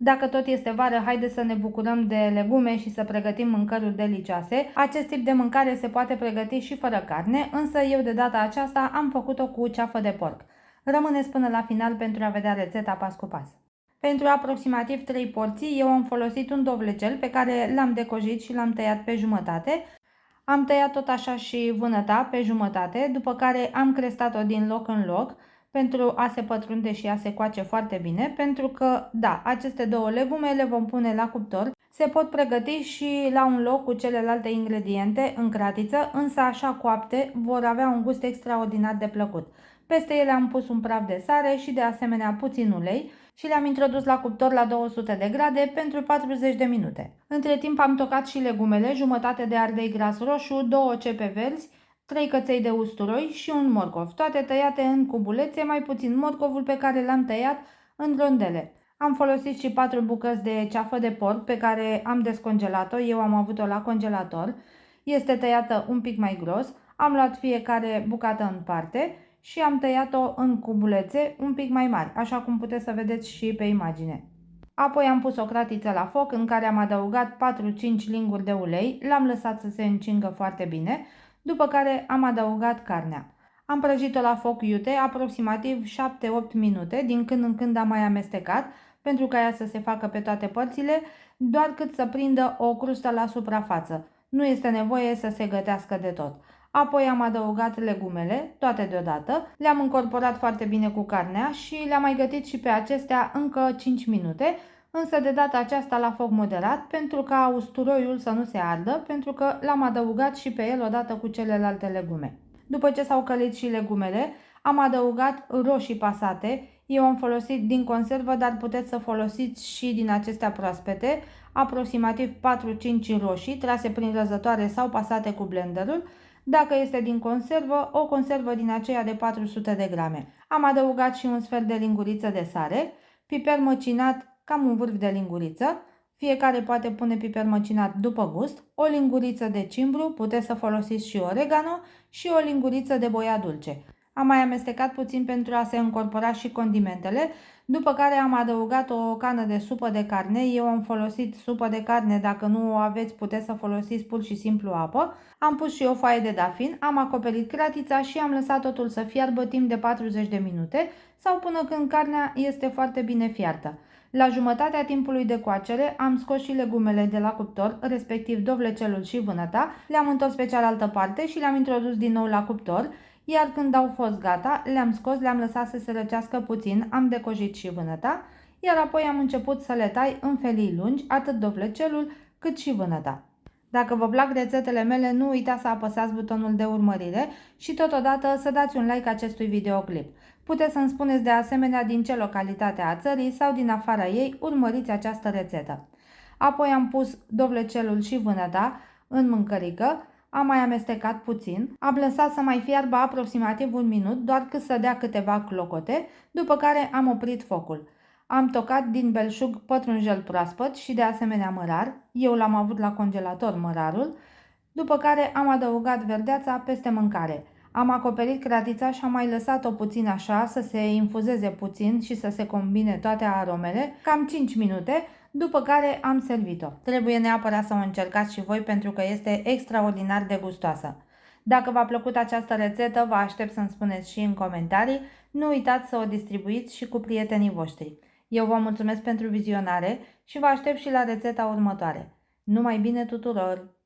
Dacă tot este vară, haideți să ne bucurăm de legume și să pregătim mâncăruri delicioase. Acest tip de mâncare se poate pregăti și fără carne, însă eu de data aceasta am făcut-o cu ceafă de porc. Rămâneți până la final pentru a vedea rețeta pas cu pas. Pentru aproximativ 3 porții, eu am folosit un dovlecel pe care l-am decojit și l-am tăiat pe jumătate. Am tăiat tot așa și vânăta pe jumătate, după care am crestat-o din loc în loc pentru a se pătrunde și a se coace foarte bine, pentru că, da, aceste două legume le vom pune la cuptor. Se pot pregăti și la un loc cu celelalte ingrediente în cratiță, însă așa coapte vor avea un gust extraordinar de plăcut. Peste ele am pus un praf de sare și de asemenea puțin ulei și le-am introdus la cuptor la 200 de grade pentru 40 de minute. Între timp am tocat și legumele, jumătate de ardei gras roșu, 2 cepe verzi, 3 căței de usturoi și un morcov, toate tăiate în cubulețe, mai puțin morcovul pe care l-am tăiat în rondele. Am folosit și 4 bucăți de ceafă de porc pe care am descongelat-o, eu am avut-o la congelator. Este tăiată un pic mai gros, am luat fiecare bucată în parte și am tăiat-o în cubulețe un pic mai mari, așa cum puteți să vedeți și pe imagine. Apoi am pus o cratiță la foc în care am adăugat 4-5 linguri de ulei, l-am lăsat să se încingă foarte bine, după care am adăugat carnea. Am prăjit-o la foc iute aproximativ 7-8 minute, din când în când am mai amestecat, pentru ca ea să se facă pe toate părțile, doar cât să prindă o crustă la suprafață. Nu este nevoie să se gătească de tot. Apoi am adăugat legumele, toate deodată, le-am încorporat foarte bine cu carnea și le-am mai gătit și pe acestea încă 5 minute, însă de data aceasta la foc moderat, pentru ca usturoiul să nu se ardă, pentru că l-am adăugat și pe el odată cu celelalte legume. După ce s-au călit și legumele, am adăugat roșii pasate. Eu am folosit din conservă, dar puteți să folosiți și din acestea proaspete, aproximativ 4-5 roșii trase prin răzătoare sau pasate cu blenderul. Dacă este din conservă, o conservă din aceea de 400 de grame. Am adăugat și un sfert de linguriță de sare, piper măcinat cam un vârf de linguriță, fiecare poate pune piper măcinat după gust, o linguriță de cimbru, puteți să folosiți și oregano și o linguriță de boia dulce. Am mai amestecat puțin pentru a se încorpora și condimentele, după care am adăugat o cană de supă de carne. Eu am folosit supă de carne, dacă nu o aveți puteți să folosiți pur și simplu apă. Am pus și o foaie de dafin, am acoperit cratița și am lăsat totul să fiarbă timp de 40 de minute sau până când carnea este foarte bine fiartă. La jumătatea timpului de coacere am scos și legumele de la cuptor, respectiv dovlecelul și vânăta, le-am întors pe cealaltă parte și le-am introdus din nou la cuptor, iar când au fost gata, le-am scos, le-am lăsat să se răcească puțin, am decojit și vânăta, iar apoi am început să le tai în felii lungi, atât dovlecelul cât și vânăta. Dacă vă plac rețetele mele, nu uitați să apăsați butonul de urmărire și totodată să dați un like acestui videoclip. Puteți să-mi spuneți de asemenea din ce localitate a țării sau din afara ei urmăriți această rețetă. Apoi am pus dovlecelul și vânăta în mâncărică, am mai amestecat puțin, am lăsat să mai fiarbă aproximativ un minut, doar cât să dea câteva clocote, după care am oprit focul. Am tocat din belșug pătrunjel proaspăt și de asemenea mărar, eu l-am avut la congelator mărarul, după care am adăugat verdeața peste mâncare. Am acoperit cratița și am mai lăsat-o puțin așa să se infuzeze puțin și să se combine toate aromele, cam 5 minute, după care am servit-o. Trebuie neapărat să o încercați și voi pentru că este extraordinar de gustoasă. Dacă v-a plăcut această rețetă, vă aștept să-mi spuneți și în comentarii. Nu uitați să o distribuiți și cu prietenii voștri. Eu vă mulțumesc pentru vizionare și vă aștept și la rețeta următoare. Numai bine tuturor!